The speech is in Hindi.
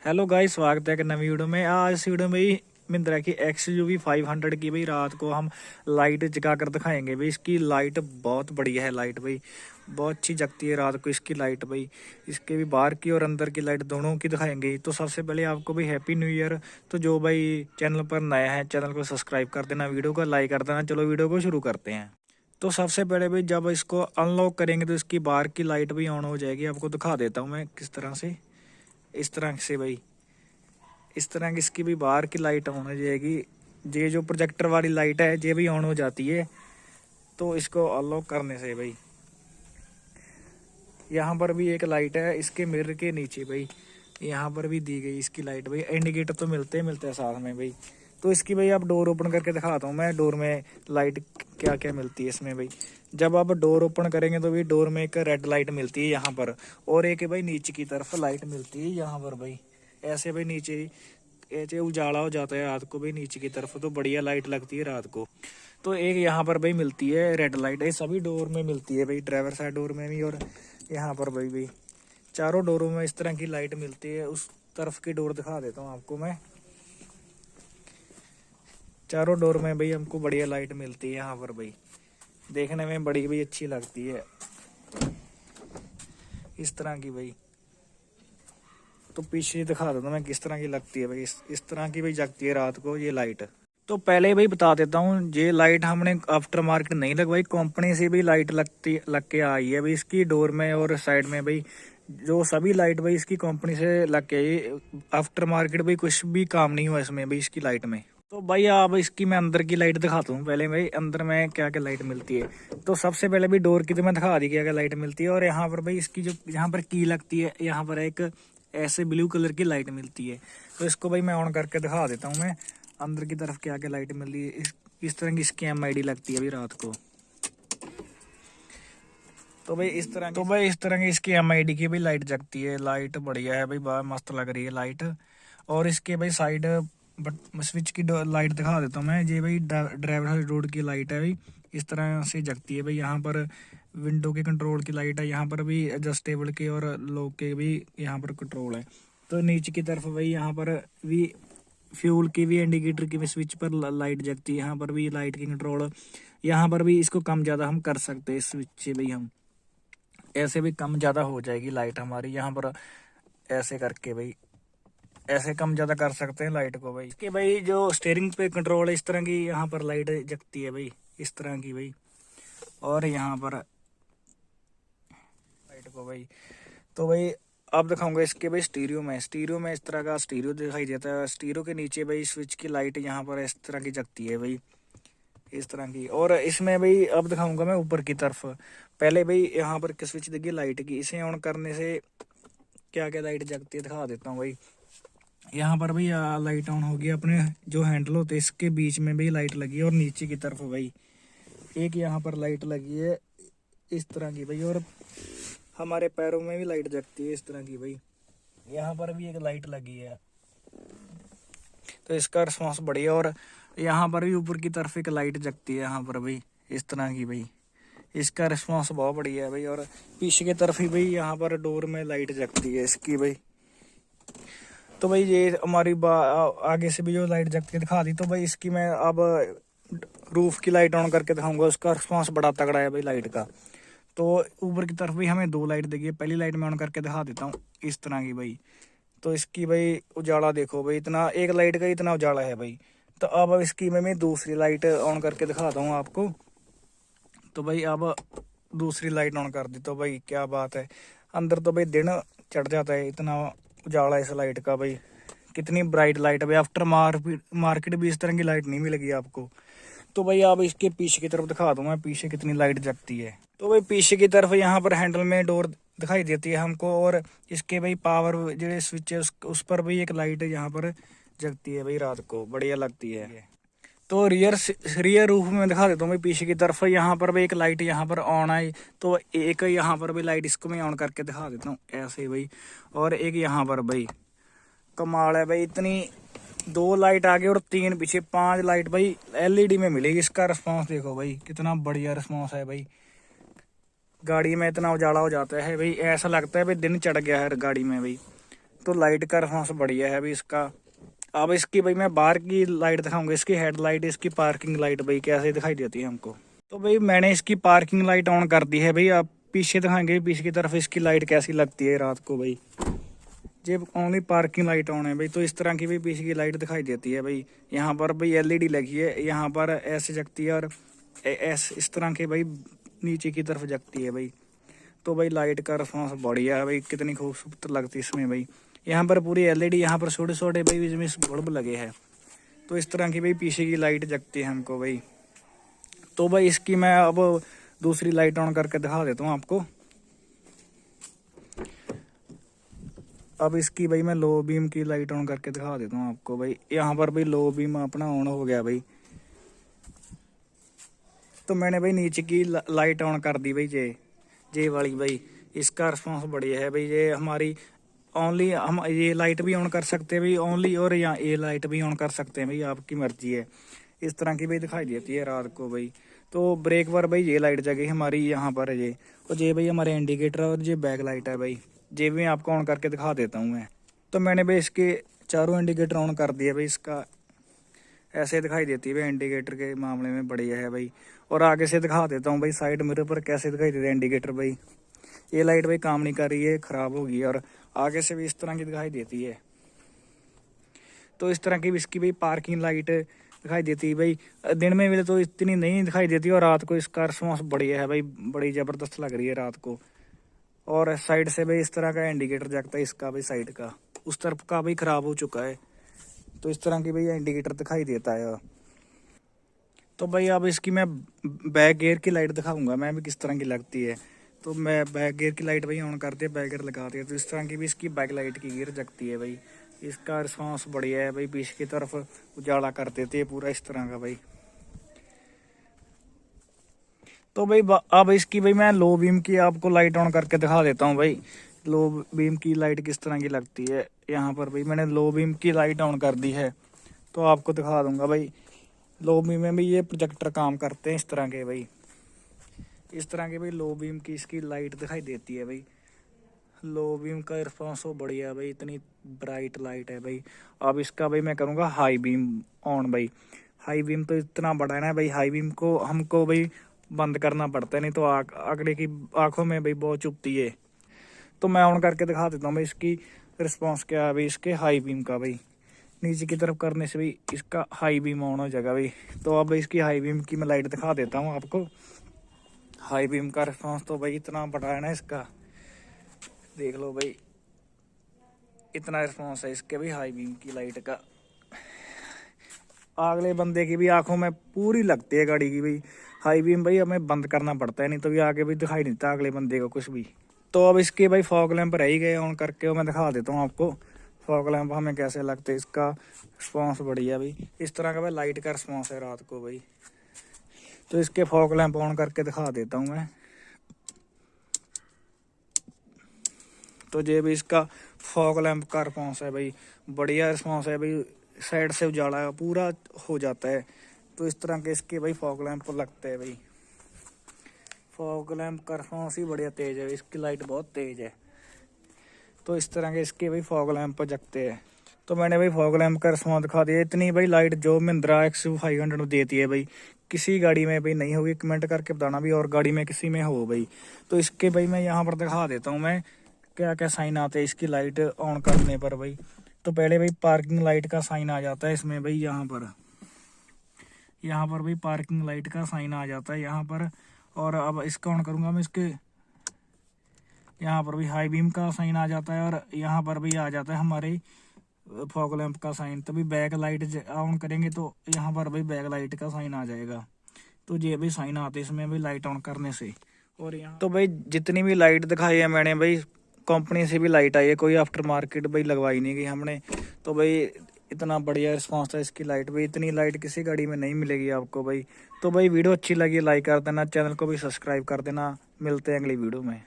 हेलो गाइस, स्वागत है एक नवी वीडियो में। आज इस वीडियो में ही मिंत्रा की XUV 500 की भाई रात को हम लाइट जगा कर दिखाएंगे भाई। इसकी लाइट बहुत बढ़िया है, लाइट भाई बहुत अच्छी जगती है रात को इसकी लाइट भाई। इसके भी बाहर की और अंदर की लाइट दोनों की दिखाएंगे। तो सबसे पहले आपको भाई हैप्पी न्यू ईयर। तो जो भाई चैनल पर नया है चैनल को सब्सक्राइब कर देना, वीडियो को लाइक कर देना। चलो वीडियो को शुरू करते हैं। तो सबसे पहले भाई जब इसको अनलॉक करेंगे तो इसकी बाहर की लाइट भी ऑन हो जाएगी। आपको दिखा देता हूँ मैं किस तरह से। इस तरह से भाई, इस तरह की इसकी भी बाहर की लाइट ऑन हो जाएगी। ये जो प्रोजेक्टर वाली लाइट है ये भी ऑन हो जाती है। तो इसको अनलॉक करने से भाई यहाँ पर भी एक लाइट है इसके मिरर के नीचे भाई, यहाँ पर भी दी गई इसकी लाइट भाई। इंडिकेटर तो मिलते हैं साथ में भाई। तो इसकी भाई आप डोर ओपन करके दिखाता हूँ मैं, डोर में लाइट क्या क्या मिलती है इसमें भाई। जब आप डोर ओपन करेंगे तो भाई डोर में एक रेड लाइट मिलती है यहाँ पर, और एक भाई नीचे की तरफ लाइट मिलती है यहाँ पर भाई। ऐसे भाई नीचे ऐसे उजाला हो जाता है रात को भाई नीचे की तरफ, तो बढ़िया लाइट लगती है रात को। तो एक यहाँ पर भाई मिलती है रेड लाइट, ये सभी डोर में मिलती है भाई, ड्राइवर साइड डोर में भी और यहाँ पर भाई चारों डोरों में इस तरह की लाइट मिलती है। उस तरफ की डोर दिखा देता हूँ आपको मैं। चारों डोर में भाई हमको बढ़िया लाइट मिलती है यहाँ पर भाई, देखने में बड़ी भी अच्छी लगती है इस तरह की भाई। तो पीछे दिखा देता हूँ मैं किस तरह की लगती है भाई। इस तरह की भाई जगती है रात को ये लाइट। तो पहले भाई बता देता हूँ, ये लाइट हमने आफ्टर मार्केट नहीं लगवाई, कंपनी से भी लाइट लग के आई है भाई इसकी डोर में और साइड में भाई। जो सभी लाइट भाई इसकी कंपनी से लग के आई, आफ्टर मार्केट भाई कुछ भी काम नहीं हुआ इसमें भाई इसकी लाइट में। तो भाई अब इसकी मैं अंदर की लाइट दिखाता हूँ पहले भाई, अंदर में क्या क्या लाइट मिलती है। तो सबसे पहले भी डोर की तो मैं दिखा दी क्या क्या लाइट मिलती है। और यहाँ पर भाई इसकी जो यहाँ पर की लगती है, यहाँ पर एक ऐसे ब्लू कलर की लाइट मिलती है। तो इसको भाई मैं ऑन करके दिखा देता हूँ मैं, अंदर की तरफ क्या क्या लाइट मिल रही है। इस तरह की इसकी MID लगती है भाई रात को। तो भाई इस तरह की इसकी MID की भी लाइट जगती है। लाइट बढ़िया है भाई, बहुत मस्त लग रही है लाइट। और इसके भाई साइड बट स्विच की लाइट दिखा देता हूँ मैं। ये भाई ड्राइवर रोड की लाइट है भाई, इस तरह से जगती है भाई। यहाँ पर विंडो के कंट्रोल की लाइट है, यहाँ पर भी एडजस्टेबल के और लॉक के भी यहाँ पर कंट्रोल है। तो नीचे की तरफ भाई यहाँ पर भी फ्यूल की भी, इंडिकेटर की भी स्विच पर लाइट जगती है। यहाँ पर भी लाइट की कंट्रोल, यहाँ पर भी इसको कम ज़्यादा हम कर सकते हैं इस स्विच से भाई। हम ऐसे भी कम ज़्यादा हो जाएगी लाइट हमारी यहाँ पर, ऐसे करके भाई ऐसे कम ज़्यादा कर सकते हैं लाइट को भाई। इसके भाई जो स्टीयरिंग पे कंट्रोल है, इस तरह की यहाँ पर लाइट जगती है भाई, इस तरह की भाई। और यहाँ पर लाइट को भाई, तो भाई आप दिखाऊंगा इसके भाई स्टीरियो में इस तरह का स्टीरियो दिखाई देता है। स्टीरियो के नीचे भाई स्विच की लाइट यहाँ पर इस तरह की जगती है भाई, इस तरह की। और इसमें भाई अब दिखाऊंगा मैं ऊपर की तरफ। पहले भाई यहाँ पर स्विच देखिए लाइट की, इसे ऑन करने से क्या क्या लाइट जगती है दिखा देता हूँ भाई। यहाँ पर भाई लाइट ऑन होगी, अपने जो हैंडल होते हैं इसके बीच में भी लाइट लगी है। और नीचे की तरफ भाई एक यहाँ पर लाइट लगी है इस तरह की भाई। और हमारे पैरों में भी लाइट जगती है इस तरह की भाई, यहाँ पर भी एक लाइट लगी है। तो इसका रिस्पॉन्स बढ़िया। और यहाँ पर भी ऊपर की तरफ एक लाइट जगती है यहाँ पर भाई, इस तरह की भाई। इसका रिस्पॉन्स बहुत बढ़िया है भाई। और पीछे की तरफ ही भाई यहाँ पर डोर में लाइट जगती है इसकी भाई। तो भाई ये हमारी आगे से भी जो लाइट जगती है दिखा दी। तो भाई इसकी मैं अब रूफ की लाइट ऑन करके दिखाऊंगा, उसका रिस्पॉन्स बड़ा तगड़ा है भाई लाइट का। तो ऊपर की तरफ भी हमें दो लाइट देगी। पहली लाइट में ऑन करके दिखा देता हूँ इस तरह की भाई। तो इसकी भाई उजाला देखो भाई, इतना एक लाइट का इतना उजाला है भाई। तो अब इसकी मैं दूसरी लाइट ऑन करके दिखाता हूँ आपको। तो भाई अब दूसरी लाइट ऑन कर दी, तो भाई क्या बात है, अंदर तो भाई दिन चढ़ जाता है, इतना उजाला इस लाइट का भाई। कितनी ब्राइट लाइट है भाई, आफ्टर मार्केट भी इस तरह की लाइट नहीं मिलेगी आपको। तो भाई अब इसके पीछे की तरफ दिखा दूँ मैं, पीछे कितनी लाइट जगती है। तो भाई पीछे की तरफ यहाँ पर हैंडल में डोर दिखाई देती है हमको। और इसके भाई पावर जो स्विच है उस पर भी एक लाइट यहाँ पर जगती है भाई रात को, बढ़िया लगती है। तो रियर रूफ में दिखा देता हूँ भाई, पीछे की तरफ यहाँ पर भी एक लाइट यहाँ पर ऑन आई। तो एक यहाँ पर भी लाइट, इसको मैं ऑन करके दिखा देता हूँ ऐसे भाई। और एक यहाँ पर भाई, कमाल है भाई, इतनी दो लाइट आगे और तीन पीछे, 5 लाइट भाई LED में मिलेगी। इसका रिस्पॉन्स देखो भाई, कितना बढ़िया रिस्पॉन्स है भाई। गाड़ी में इतना उजाला हो जाता है भाई, ऐसा लगता है भाई दिन चढ़ गया है गाड़ी में भाई। तो लाइट का रिस्पॉन्स बढ़िया है भाई इसका। अब इसकी भाई मैं बाहर की लाइट दिखाऊंगा, इसकी हेडलाइट, इसकी पार्किंग लाइट भाई कैसे दिखाई देती है हमको। तो भाई मैंने इसकी पार्किंग लाइट ऑन कर दी है भाई। आप पीछे दिखाएंगे, पीछे की तरफ इसकी लाइट कैसी लगती है रात को भाई। जब ओनली पार्किंग लाइट ऑन है भाई तो इस तरह की भी पीछे की लाइट दिखाई देती है भाई। यहाँ पर भाई एलईडी लगी है, यहाँ पर ऐसे जगती है और ऐसे इस तरह के भाई नीचे की तरफ जगती है भाई। तो भाई लाइट का रिस्पॉन्स बढ़िया है भाई, कितनी खूबसूरत लगती है इसमें भाई। यहाँ पर पूरी एलईडी, यहाँ पर छोटे छोटे भाई इसमें बल्ब लगे हैं। तो इस तरह की भाई पीछे की लाइट जगती है हमको भाई। तो भाई इसकी मैं अब दूसरी लाइट ऑन करके दिखा देता हूँ आपको। अब इसकी भाई मैं लो बीम की लाइट ऑन करके दिखा देता हूँ आपको भाई। यहाँ पर भाई लो बीम अपना ऑन हो गया भाई। तो मैंने भाई नीचे की लाइट ऑन कर दी भाई, जे वाली भाई। इसका रिस्पॉन्स बढ़िया है भाई। ये हमारी ओनली हम ये लाइट भी ऑन कर सकते हैं भाई ओनली, और यहाँ ये लाइट भी ऑन कर सकते हैं भाई, आपकी मर्जी है। इस तरह की भाई दिखाई देती है रात को भाई। तो ब्रेक पर भाई ये लाइट जगह हमारी यहाँ पर है ये, और ये भाई हमारे इंडिकेटर और ये बैक लाइट है भाई। ये भी आपको ऑन करके दिखा देता हूँ मैं। तो मैंने भाई इसके चारों इंडिकेटर ऑन कर दिया भाई। इसका ऐसे दिखाई देती है भाई इंडिकेटर के मामले में बढ़िया है भाई। और आगे से दिखा देता हूँ भाई साइड मिरर पर कैसे दिखाई देता है इंडिकेटर भाई। ये लाइट भाई काम नहीं कर रही है, खराब होगी, और आगे से भी इस तरह की दिखाई देती है। तो इस तरह की इसकी भाई पार्किंग लाइट दिखाई देती है भाई। दिन में भी तो इतनी नहीं दिखाई देती, और रात को इसका रिस्पॉन्स बढ़िया है भाई, बड़ी ज़बरदस्त लग रही है रात को। और साइड से भाई इस तरह का इंडिकेटर जगता है इसका भाई, साइड का उस तरफ का भाई खराब हो चुका है। तो इस तरह की भाई इंडिकेटर दिखाई देता है। तो भाई अब इसकी मैं बैक गियर की लाइट दिखाऊंगा मैं भी किस तरह की लगती है। तो मैं बैक गियर की लाइट भाई ऑन करते हैं, बैक गियर लगाते हैं, तो इस तरह की भी इसकी बैक लाइट की गियर जगती है भाई। इसका रिस्पॉन्स बढ़िया है भाई, पीछे की तरफ उजाला कर देते हैं पूरा इस तरह का भाई। तो भाई अब इसकी भाई मैं लो बीम की आपको लाइट ऑन करके दिखा देता हूँ भाई। लो बीम की लाइट किस तरह की लगती है। यहाँ पर भाई मैंने लो बीम की लाइट ऑन कर दी है, तो आपको दिखा दूंगा भाई। लो बीम में भी ये प्रोजेक्टर काम करते हैं इस तरह के भाई। इस तरह के भाई लो बीम की इसकी लाइट दिखाई देती है भाई। लो बीम का रिस्पॉन्स हो बढ़िया भाई, इतनी ब्राइट लाइट है भाई। अब इसका भाई मैं करूँगा हाई बीम ऑन भाई। हाई बीम तो इतना बड़ा है ना भाई, हाई बीम को हमको भाई बंद करना पड़ता है, नहीं तो अगले की आंखों में भाई बहुत चुभती है। तो मैं ऑन करके दिखा देता हूँ भाई इसकी रिस्पॉन्स क्या है भाई इसके हाई बीम का भाई। नीचे की तरफ करने से भाई इसका हाई बीम ऑन हो जाएगा भाई। तो अब इसकी हाई बीम की मैं लाइट दिखा देता हूँ आपको। हाई बीम का रिस्पॉन्स तो भाई इतना बड़ा है ना इसका, देख लो भाई, इतना रिस्पॉन्स है इसके भी हाई बीम की लाइट का। अगले बंदे की भी आंखों में पूरी लगती है गाड़ी की भाई। हाई बीम भाई हमें बंद करना पड़ता है, नहीं तो भी आगे भी दिखाई नहीं देता अगले बंदे को कुछ भी। तो अब इसके भाई फॉग लैंप रह ही गए ऑन करके, मैं दिखा देता हूँ आपको फॉग लैंप हमें कैसे लगते हैं। इसका रिस्पॉन्स बढ़िया भाई, इस तरह का भाई लाइट का रिस्पॉन्स है रात को भाई। तो इसके फॉग लैंप ऑन करके दिखा देता हूँ मैं। तो ये भी इसका फॉग लैंप का रिस्पॉन्स है भाई, बढ़िया रिस्पॉन्स है भाई। साइड से उजाला पूरा हो जाता है। तो इस तरह के इसके भाई फॉग लैंप लगते हैं भाई। फॉग लैंप का रिस्पॉन्स ही बढ़िया तेज है, इसकी लाइट बहुत तेज है। तो इस तरह के इसके भाई फॉग लैंप जगते हैं। तो मैंने भाई फॉग लैंप का रिस्पॉन्स दिखा दिया। इतनी भाई लाइट जो महिंद्रा XUV500 देती है भाई, किसी गाड़ी में भाई नहीं होगी। कमेंट करके बताना भी और गाड़ी में किसी में हो भाई। तो इसके भाई मैं यहाँ पर दिखा देता हूँ मैं क्या क्या साइन आते हैं इसकी लाइट ऑन करने पर भाई। तो पहले भाई पार्किंग लाइट का साइन आ जाता है इसमें भाई, यहाँ पर भाई पार्किंग लाइट का साइन आ जाता है यहाँ पर। और अब इसका ऑन करूँगा मैं, इसके यहाँ पर भी हाई बीम का साइन आ जाता है, और यहाँ पर भी आ जाता है हमारे फॉग लैंप का साइन। तभी बैक लाइट ऑन करेंगे तो यहाँ पर भी बैक लाइट का साइन आ जाएगा। तो ये भी साइन आते हैं इसमें भी लाइट ऑन करने से। और यहाँ तो भाई जितनी भी लाइट दिखाई है मैंने भाई, कंपनी से भी लाइट आई है, कोई आफ्टर मार्केट भाई लगवाई नहीं गई हमने। तो भाई इतना बढ़िया रिस्पॉन्स था इसकी लाइट भाई, इतनी लाइट किसी गाड़ी में नहीं मिलेगी आपको भाई। तो भाई वीडियो अच्छी लगी लाइक कर देना, चैनल को भी सब्सक्राइब कर देना। मिलते हैं अगली वीडियो में।